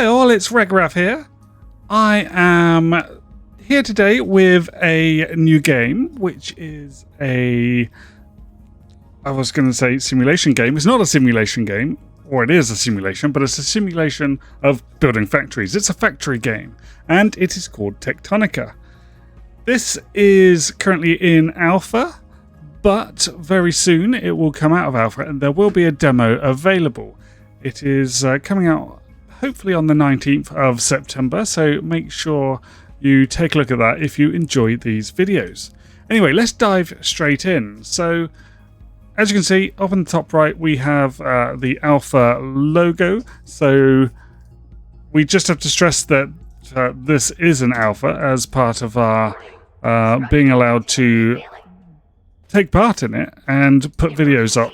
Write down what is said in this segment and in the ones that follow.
Hi all, it's Regraph here. I am here today with a new game, which is I was going to say simulation game. It's not a simulation game, or it is a simulation, but it's a simulation of building factories. It's a factory game, and it is called Techtonica. This is currently in alpha, but very soon it will come out of alpha, and there will be a demo available. It is coming out hopefully on the 19th of September, so make sure you take a look at that if you enjoy these videos. Anyway, let's dive straight in. So, as you can see, up in the top right, we have the alpha logo. So, we just have to stress that this is an alpha as part of our being allowed to take part in it and put videos up.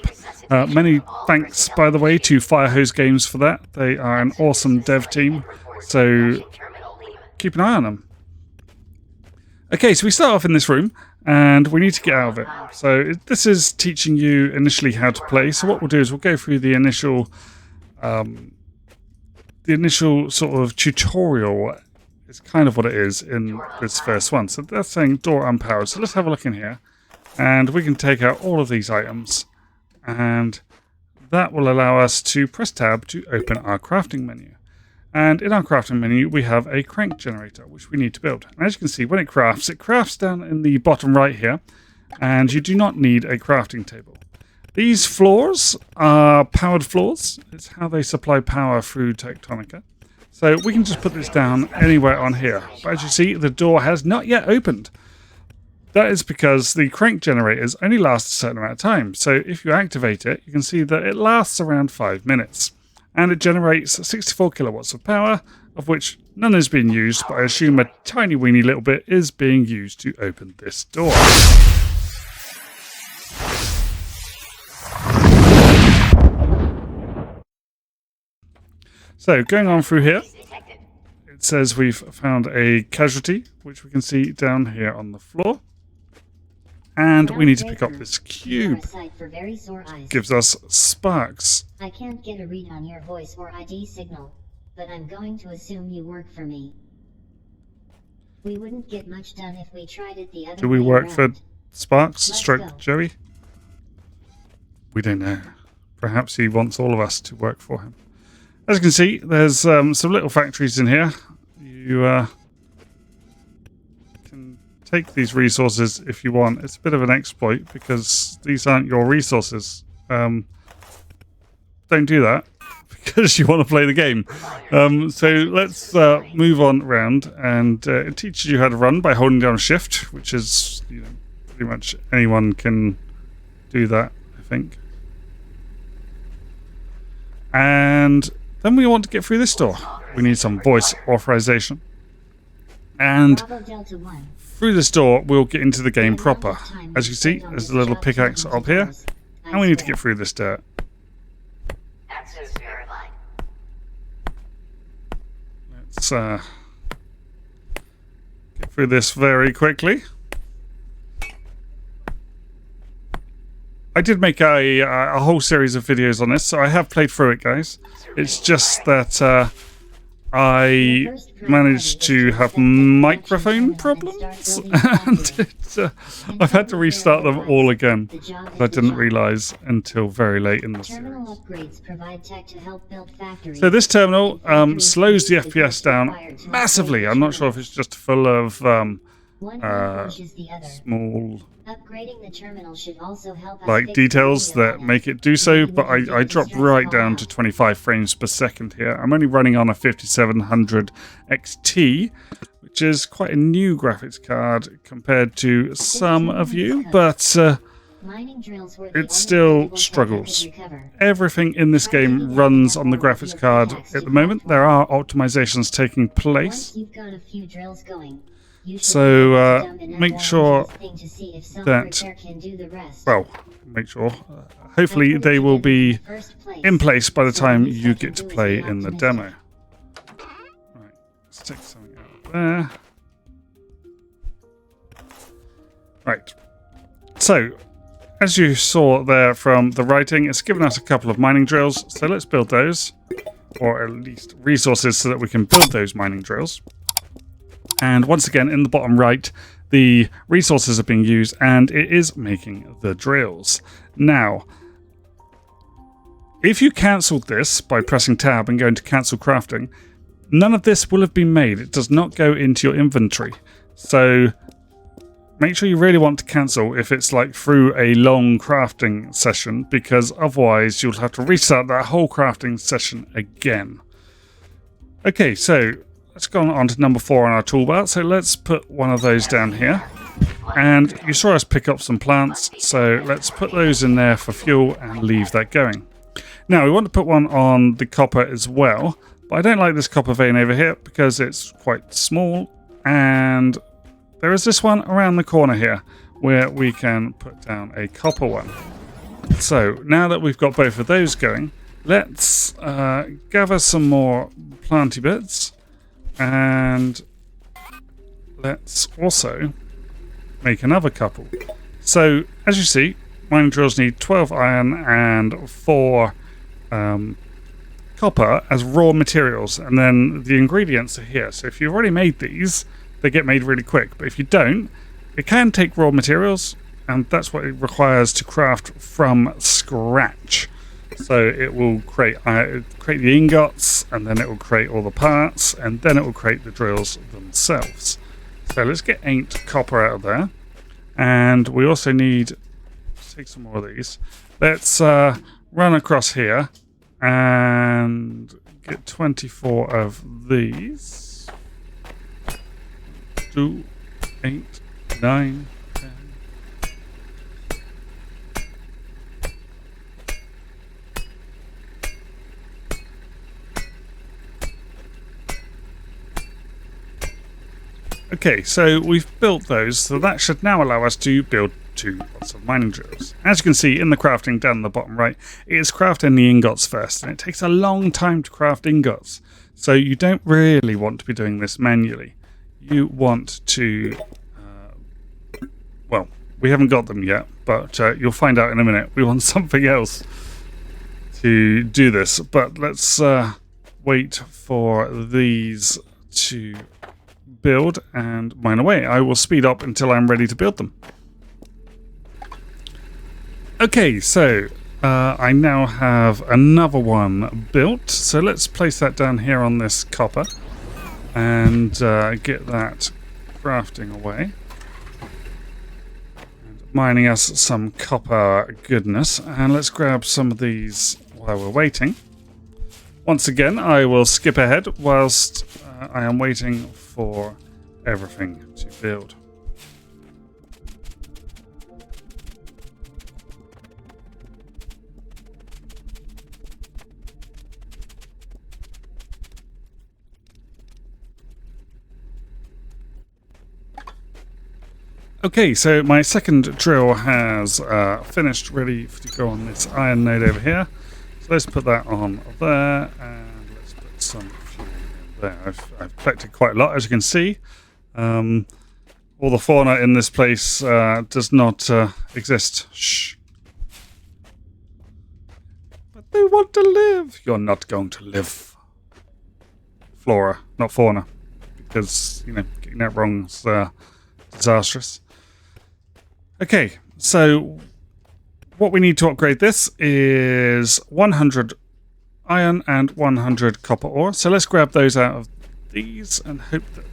Many thanks, by the way, to Firehose Games for that. They are an awesome dev team, so keep an eye on them. Okay, so we start off in this room, and we need to get out of it. So this is teaching you initially how to play. So what we'll do is we'll go through the initial sort of tutorial. It's kind of what it is in this first one. So that's saying door unpowered. So let's have a look in here, and we can take out all of these items. And that will allow us to press tab to open our crafting menu. And in our crafting menu, we have a crank generator, which we need to build. And as you can see, when it crafts down in the bottom right here, and you do not need a crafting table. These floors are powered floors. It's how they supply power through Techtonica. So we can just put this down anywhere on here. But as you see, the door has not yet opened. That is because the crank generators only last a certain amount of time. So if you activate it, you can see that it lasts around 5 minutes. And it generates 64 kilowatts of power, of which none is being used, but I assume a tiny weeny little bit is being used to open this door. So going on through here, it says we've found a casualty, which we can see down here on the floor. And we need to pick up this cube. Gives us sparks. I can't get a read on your voice or ID signal, but I'm going to assume you work for me. We wouldn't get much done if we tried it the other way. Do we work around. for Sparks, stroke Joey? We don't know. Perhaps he wants all of us to work for him. As you can see, there's some little factories in here. You can take these resources if you want. It's a bit of an exploit because these aren't your resources. Don't do that because you want to play the game. So let's move on around, and it teaches you how to run by holding down shift, which is, you know, pretty much anyone can do that, I think. And then we want to get through this door. We need some voice authorization. And through this door, we'll get into the game proper. As you see, there's a little pickaxe up here, and we need to get through this dirt. Let's get through this very quickly. I did make a whole series of videos on this, so I have played through it, guys. It's just that I managed to have microphone problems, and I've had to restart them all again. I didn't realise until very late in the series. So this terminal slows the FPS down massively. I'm not sure if it's just full of small details that make it do so, but I dropped right down to 25 frames per second here. I'm only running on a 5700 XT, which is quite a new graphics card compared to some of you, but it still struggles. Everything in this game runs on the graphics card at the moment. There are optimizations taking place. So make sure that, hopefully they will be in place by the time you get to play in the demo. Right, let's take something out of there. Right, so as you saw there from the writing, it's given us a couple of mining drills, so let's build those. or at least resources so that we can build those mining drills. And once again, in the bottom right, the resources are being used and it is making the drills. Now, if you cancelled this by pressing tab and going to cancel crafting, none of this will have been made. It does not go into your inventory. So make sure you really want to cancel if it's like through a long crafting session, because otherwise you'll have to restart that whole crafting session again. Okay, so let's go on to number 4 on our toolbar. So let's put one of those down here. And you saw us pick up some plants, so let's put those in there for fuel and leave that going. Now we want to put one on the copper as well, but I don't like this copper vein over here because it's quite small, and there is this one around the corner here where we can put down a copper one. So now that we've got both of those going, let's gather some more planty bits, and let's also make another couple. So as you see, mining drills need 12 iron and 4 copper as raw materials, and then the ingredients are here. So if you've already made these, they get made really quick, but if you don't, it can take raw materials, and that's what it requires to craft from scratch. So it will create the ingots, and then it will create all the parts, and then it will create the drills themselves. So let's get 8 copper out of there, and we also need, let's take some more of these. Let's run across here and get 24 of these. 2, 8, 9, 10. Okay, so we've built those, so that should now allow us to build 2 lots of mining drills. As you can see in the crafting down the bottom right, it is crafting the ingots first, and it takes a long time to craft ingots. So you don't really want to be doing this manually. You want to, well, we haven't got them yet, but you'll find out in a minute. We want something else to do this, but let's wait for these to build and mine away. I will speed up until I'm ready to build them. Okay, so I now have another one built, so let's place that down here on this copper and get that crafting away. And mining us some copper goodness, and let's grab some of these while we're waiting. Once again, I will skip ahead whilst I am waiting for everything to build. Okay, so my second drill has finished, ready to go on this iron node over here. So let's put that on there, and let's put some fuel in there. I've collected quite a lot, as you can see. All the fauna in this place does not exist. Shh. But they want to live. You're not going to live. Flora, not fauna. Because, you know, getting that wrong is disastrous. Okay, so what we need to upgrade this is 100 iron and 100 copper ore. So let's grab those out of these and hope that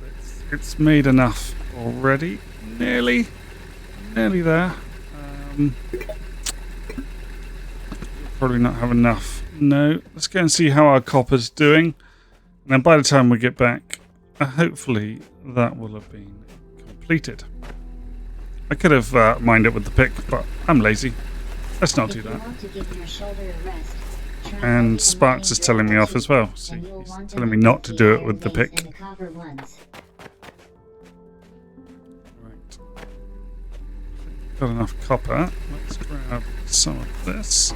it's made enough already. Nearly there. Probably not have enough. No, let's go and see how our copper's doing. And then by the time we get back, hopefully that will have been completed. I could have mined it with the pick, but I'm lazy. Let's not do that. And Sparks is telling me off as well. See, he's telling me not to do it with the pick. Right. Got enough copper. Let's grab some of this.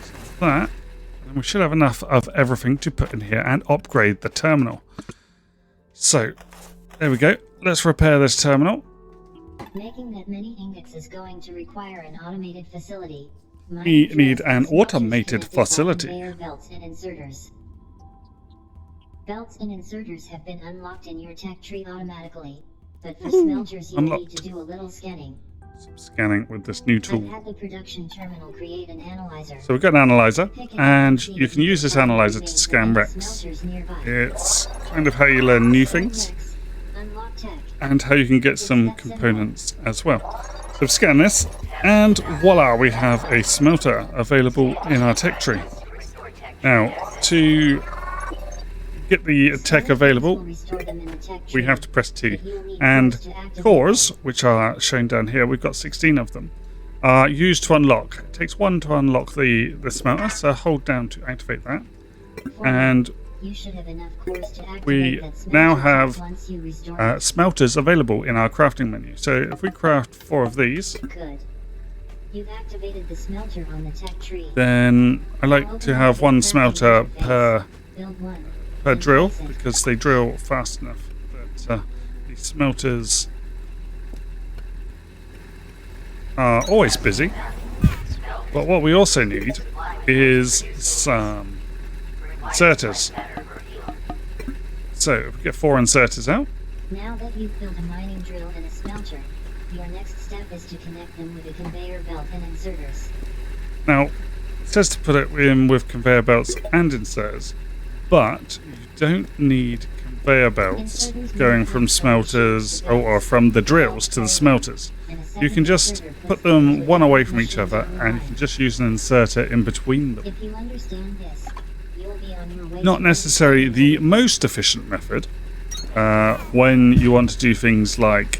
Some of that. And we should have enough of everything to put in here and upgrade the terminal. So, there we go. Let's repair this terminal. Making that many ingots is going to require an automated facility. we need an automated facility. Belts and inserters. Belts and inserters have been unlocked in your tech tree automatically, but for smelters you need to do a little scanning. Some scanning with this new tool. I've had the production terminal create an analyzer. So we've got an analyzer, and you can use this analyzer to scan wrecks. It's kind of how you learn new things, and how you can get some components as well. So scan this, and voila, we have a smelter available in our tech tree. Now, to get the tech available, we have to press T. And cores, which are shown down here, we've got 16 of them, are used to unlock. It takes one to unlock the smelter, so hold down to activate that. And we now have smelters available in our crafting menu. So if we craft 4 of these, You've activated the smelter on the tech tree. Then I like to have 1 smelter per drill, because they drill fast enough that the smelters are always busy. But what we also need is some inserters. So if we get 4 inserters out. Now that you've built a mining drill and a smelter, your next step is to connect them with a conveyor belt and inserters. Now, it says to put it in with conveyor belts and inserters, but you don't need conveyor belts going from smelters or from the drills to the smelters. You can just put them one away from each other, and you can just use an inserter in between them. If you understand this, you'll be on your way. Not necessarily the most efficient method when you want to do things like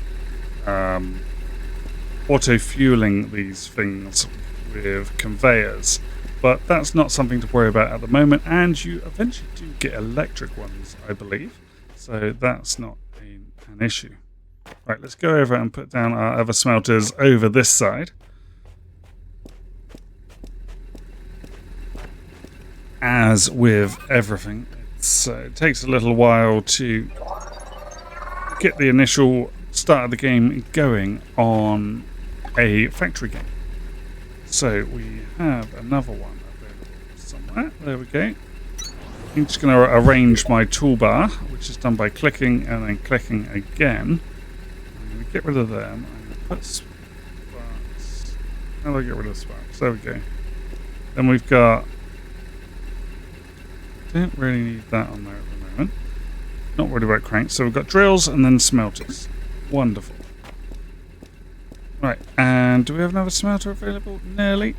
auto-fueling these things with conveyors, but that's not something to worry about at the moment, and you eventually do get electric ones, I believe, so that's not an issue. Right, let's go over and put down our other smelters over this side. As with everything, it takes a little while to get the initial start of the game going on a factory game. So we have another one available somewhere. There we go. I'm just going to arrange my toolbar, which is done by clicking and then clicking again. I'm going to get rid of them. I'm going to put sparks. How do I get rid of sparks? There we go. Then we've got... Don't really need that on there at the moment. Not worried about cranks. So we've got drills and then smelters. Wonderful. Right, and do we have another smelter available? Nearly.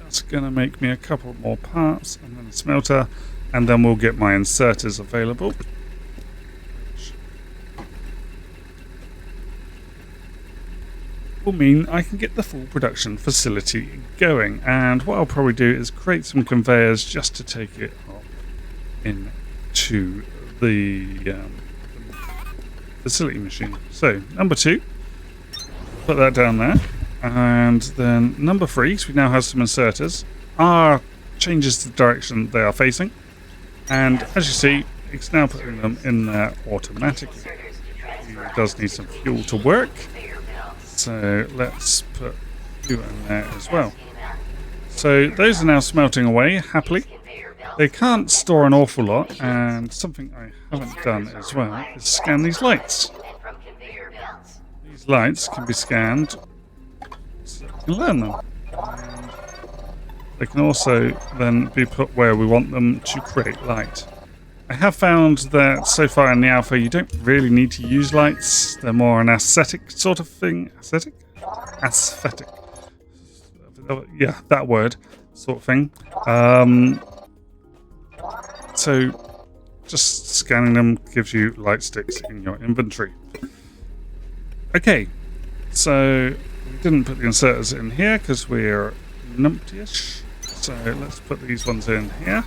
Just gonna make me a couple more parts and then a smelter, and then we'll get my inserters available. Which will mean I can get the full production facility going. And what I'll probably do is create some conveyors just to take it up into the facility machine. So number 2, put that down there, and then number 3, so we now have some inserters, changes the direction they are facing, and as you see, it's now putting them in there automatically. It does need some fuel to work, so let's put fuel in there as well. So those are now smelting away happily. They can't store an awful lot, and something I haven't done as well is scan these lights. These lights can be scanned so we can learn them. And they can also then be put where we want them to create light. I have found that so far in the alpha you don't really need to use lights. They're more an aesthetic sort of thing. Aesthetic? Aesthetic. Yeah, that word sort of thing. So just scanning them gives you light sticks in your inventory. Okay, so we didn't put the inserters in here because we're numpty-ish. So let's put these ones in here.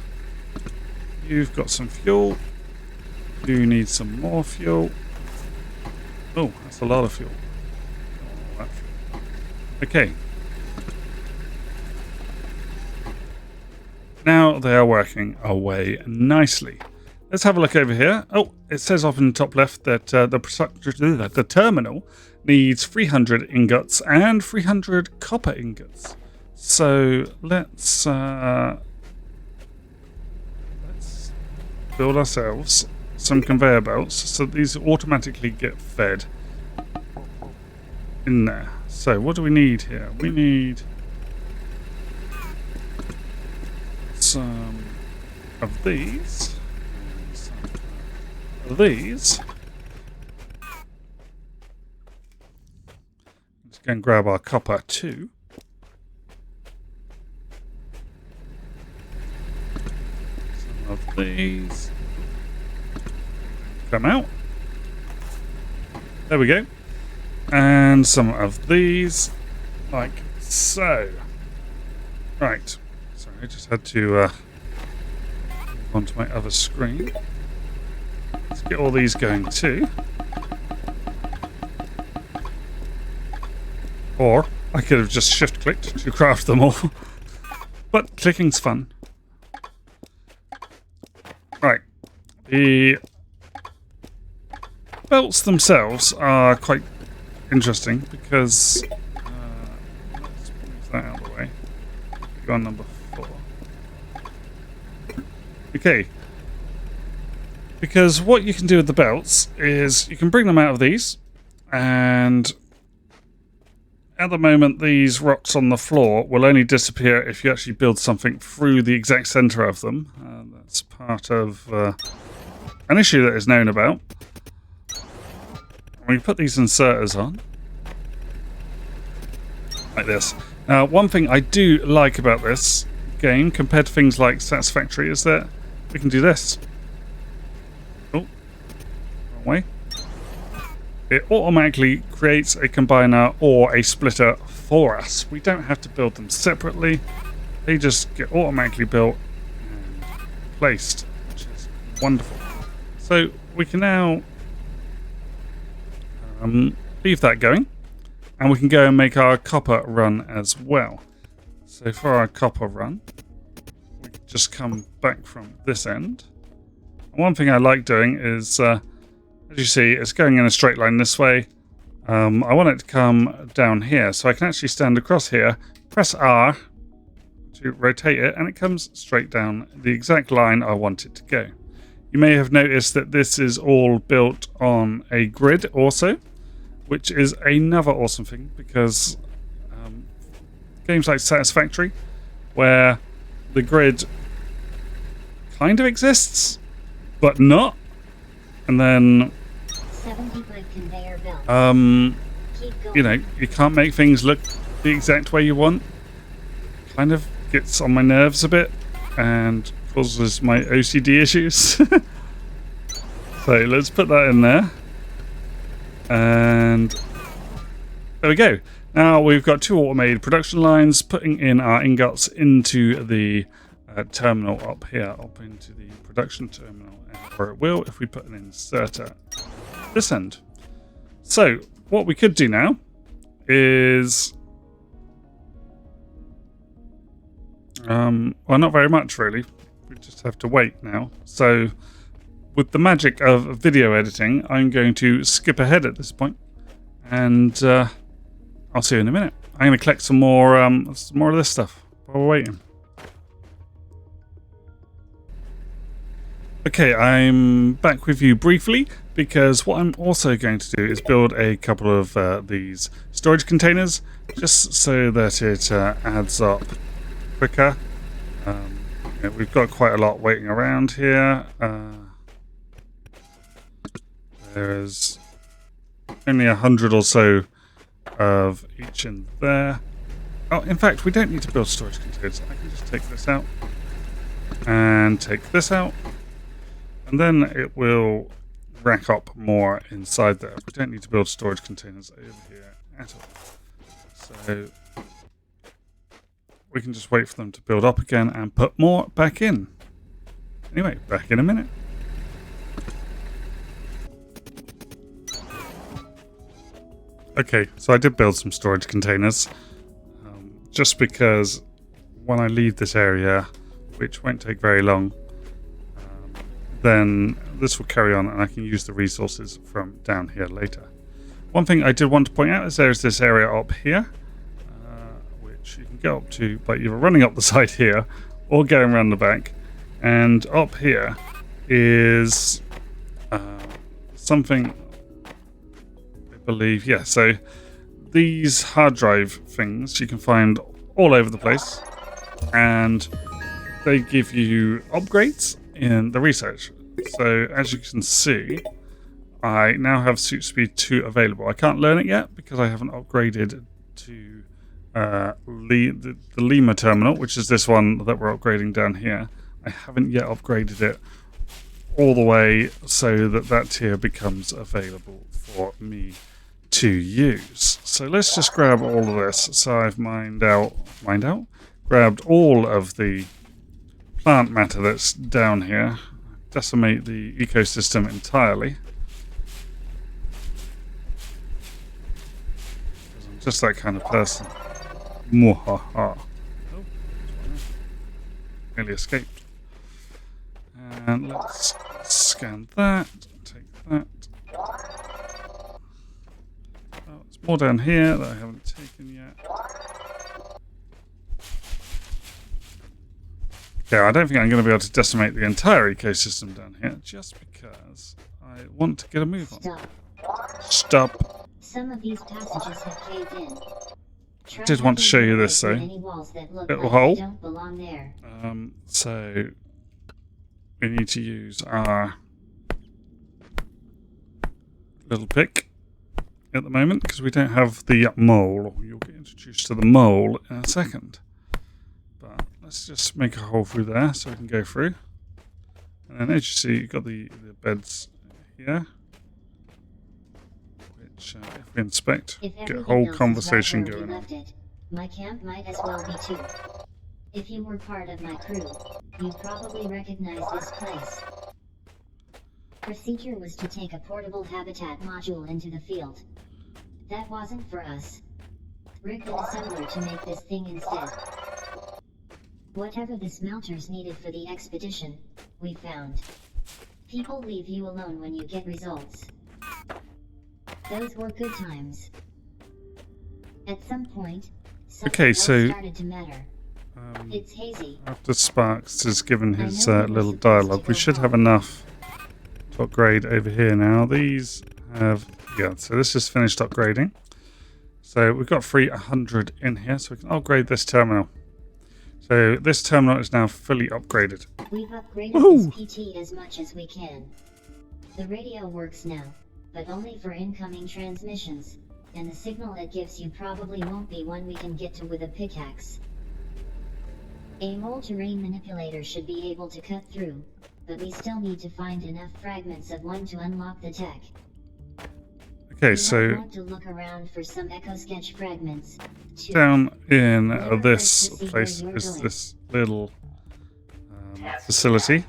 You've got some fuel. You need some more fuel. Oh, that's a lot of fuel. Okay. Now they are working away nicely. Let's have a look over here. Oh, it says up in the top left that the terminal needs 300 ingots and 300 copper ingots. So let's build ourselves some conveyor belts so these automatically get fed in there. So what do we need here? We need some of these. Some of these. Let's go and grab our copper too. Some of these. Come out. There we go. And some of these, like so. Right. Sorry, I just had to move onto my other screen. Let's get all these going too. Or I could have just shift-clicked to craft them all. But clicking's fun. Right. The belts themselves are quite interesting because let's move that out of the way. Go on number 4. Okay. Because what you can do with the belts is you can bring them out of these, and at the moment these rocks on the floor will only disappear if you actually build something through the exact center of them. That's part of an issue that is known about. When you put these inserters on, like this. Now, one thing I do like about this game, compared to things like Satisfactory, is that we can do this. Oh, wrong way. It automatically creates a combiner or a splitter for us. We don't have to build them separately. They just get automatically built and placed, which is wonderful. So we can now leave that going, and we can go and make our copper run as well. So for our copper run, we can just come back from this end. And one thing I like doing is, as you see, it's going in a straight line this way. I want it to come down here, so I can actually stand across here, press R to rotate it, and it comes straight down the exact line I want it to go. You may have noticed that this is all built on a grid also, which is another awesome thing, because games like Satisfactory, where the grid kind of exists, but not, and then you know, you can't make things look the exact way you want. Kind of gets on my nerves a bit and causes my OCD issues. So let's put that in there. And there we go. Now we've got 2 automated production lines putting in our ingots into the terminal up here, up into the production terminal, or it will if we put an inserter at this end. So what we could do now is well, not very much really. We just have to wait now. So with the magic of video editing, I'm going to skip ahead at this point, and I'll see you in a minute. I'm going to collect some more of this stuff while we're waiting. Okay, I'm back with you briefly, because what I'm also going to do is build a couple of these storage containers, just so that it adds up quicker. Yeah, we've got quite a lot waiting around here. There's only 100 or so of each in there. Oh, in fact, we don't need to build storage containers. I can just take this out and take this out, and then it will rack up more inside there. We don't need to build storage containers over here at all. So we can just wait for them to build up again and put more back in. Anyway, back in a minute. Okay, so I did build some storage containers, just because when I leave this area, which won't take very long, then this will carry on and I can use the resources from down here later. One thing I did want to point out is there's this area up here, which you can go up to by either running up the side here or going around the back. And up here is something, I believe, yeah, so these hard drive things you can find all over the place, and they give you upgrades in the research. So as you can see, I now have Suit Speed 2 available. I can't learn it yet because I haven't upgraded to the Lima terminal, which is this one that we're upgrading down here. I haven't yet upgraded it all the way so that that tier becomes available for me to use. So let's just grab all of this. So I've grabbed all of the plant matter that's down here, decimate the ecosystem entirely. I'm just that kind of person. Mwahaha. Oh, nearly escaped. And let's scan that, take that. Oh, there's more down here that I haven't taken yet. Okay, I don't think I'm going to be able to decimate the entire ecosystem down here, just because I want to get a move on. Stop. Some of these passages have caved in. I did want to show you this though. Little hole. Don't belong there. So we need to use our little pick at the moment because we don't have the mole. You'll get introduced to the mole in a second. But let's just make a hole through there so we can go through. And then as you see, you've got the beds here. Which, if we inspect, get a whole conversation going on. My camp might as well be too. If you were part of my crew, you'd probably recognize this place. Procedure was to take a portable habitat module into the field. That wasn't for us. Rigged an assembler to make this thing instead. Whatever the smelters needed for the expedition, we found. People leave you alone when you get results. Those were good times. At some point, something else started to matter. It's hazy. After Sparks has given his little dialogue, we should have enough to upgrade over here now. These have, yeah, so this is finished upgrading. So we've got 300 in here, so we can upgrade this terminal. So this terminal is now fully upgraded. We've upgraded this PT as much as we can. The radio works now, but only for incoming transmissions, and the signal it gives you probably won't be one we can get to with a pickaxe. A mole terrain manipulator should be able to cut through, but we still need to find enough fragments of one to unlock the tech. Okay, so want to look around for some echo sketch fragments. Down in this place is this little facility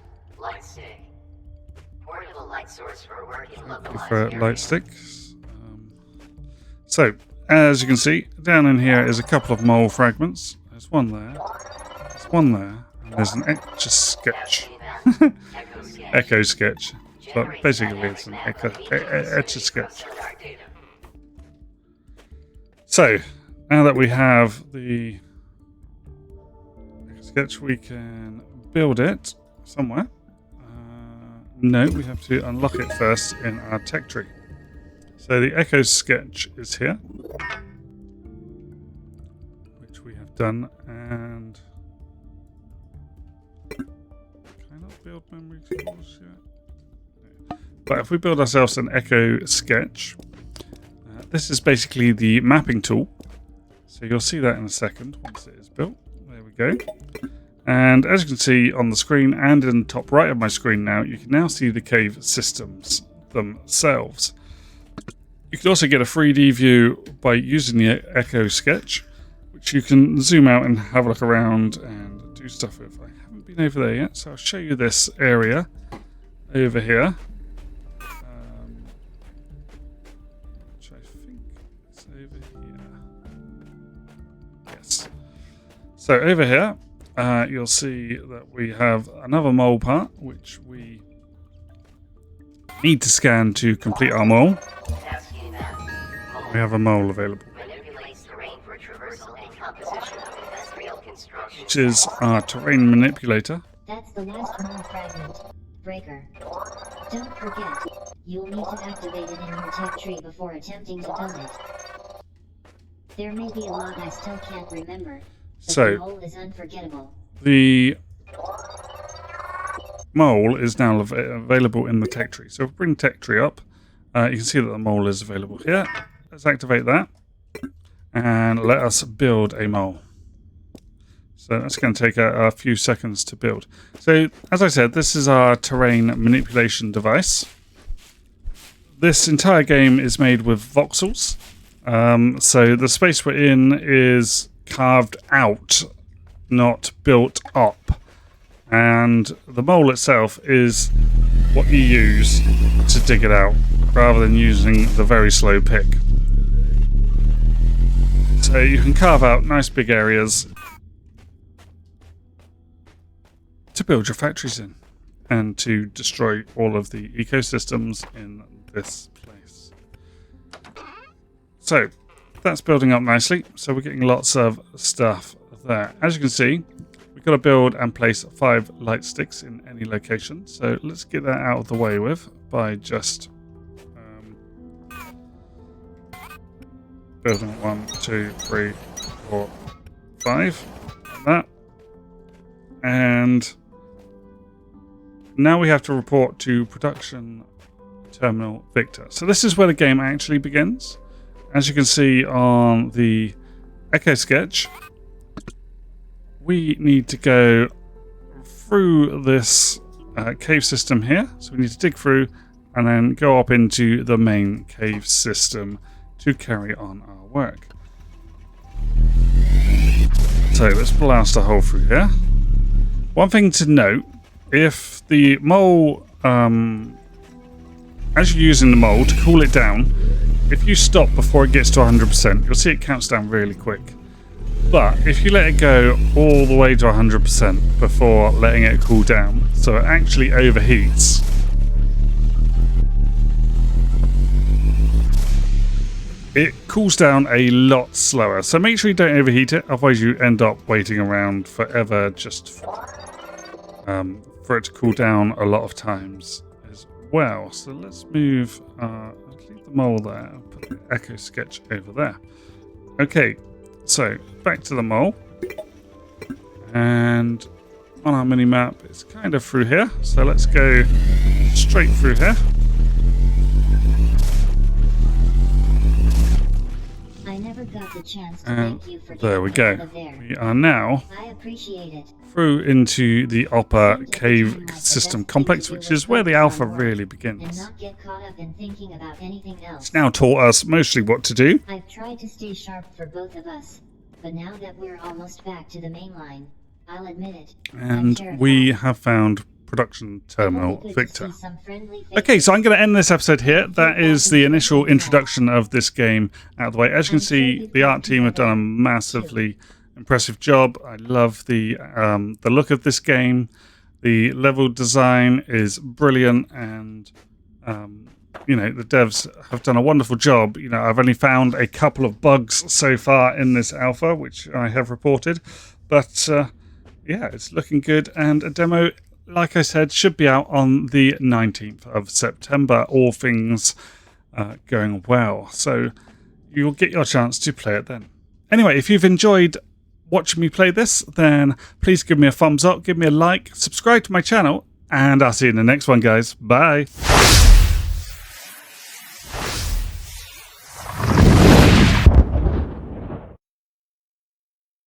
for light sticks. So, as you can see, down in here is a couple of mole fragments. There's one there. There's one there. And there's an etch-a-sketch. Echo-sketch. But basically it's an etch-a-sketch. So, now that we have the sketch, we can build it somewhere. No, we have to unlock it first in our tech tree. So the echo sketch is here, which we have done, and can I not build memory tools yet? But if we build ourselves an echo sketch, this is basically the mapping tool. So you'll see that in a second once it is built. There we go. And as you can see on the screen and in the top right of my screen now, you can now see the cave systems themselves. You can also get a 3D view by using the Echo Sketch, which you can zoom out and have a look around and do stuff with. I haven't been over there yet, so I'll show you this area over here. Which I think is over here. Yes. So over here, you'll see that we have another mole part, which we need to scan to complete our mole. We have a mole available, Manipulates terrain for traversal and composition of industrial construction. which is our terrain manipulator. That's the last mole fragment. Breaker. Don't forget, you'll need to activate it in your tech tree before attempting to build it. There may be a lot I still can't remember, but So, the mole is unforgettable. the mole is now available in the tech tree. So if we bring the tech tree up, you can see that the mole is available here. Let's activate that and let us build a mole. So that's going to take a few seconds to build. So as I said, this is our terrain manipulation device. This entire game is made with voxels. So the space we're in is carved out, not built up. And the mole itself is what you use to dig it out, rather than using the very slow pick. So you can carve out nice big areas to build your factories in, and to destroy all of the ecosystems in this place. So that's building up nicely. So we're getting lots of stuff there. As you can see, we've got to build and place 5 light sticks in any location. So let's get that out of the way with by just building 1, 2, 3, 4, 5, like that. And now we have to report to production terminal Victor. So this is where the game actually begins. As you can see on the Echo sketch, we need to go through this cave system here. So we need to dig through and then go up into the main cave system to carry on our work. So let's blast a hole through here. One thing to note, if the mole, as you're using the mole to cool it down, if you stop before it gets to 100%, you'll see it counts down really quick. But if you let it go all the way to 100% before letting it cool down, so it actually overheats, it cools down a lot slower. So make sure you don't overheat it, otherwise you end up waiting around forever just for it to cool down a lot of times as well. So let's move, let's leave the mole there, put the Echo sketch over there. Okay, so back to the mole. And on our mini map, it's kind of through here. So let's go straight through here. I never got the chance to thank you for there we go. We are now I appreciate it. through into the upper cave system complex, which is where the alpha really And begins. not get caught up in thinking about anything else. It's now taught us mostly what to do. I've tried to stay sharp for both of us, but now that we're almost back to the main line, I'll admit it. I'm And we terrified. have found production terminal It'll be good to Victor. see some friendly Okay, so I'm going to end this episode here. That is the initial introduction of this game out of the way. As you can see, the art team have done a massively impressive job. I love the look of this game. The level design is brilliant, and you know, the devs have done a wonderful job. You know, I've only found a couple of bugs so far in this alpha, which I have reported, but yeah, it's looking good. And a demo, like I said, should be out on the 19th of September, all things going well. So you'll get your chance to play it then. Anyway, if you've enjoyed watching me play this, then please give me a thumbs up, give me a like, subscribe to my channel, and I'll see you in the next one, guys. Bye.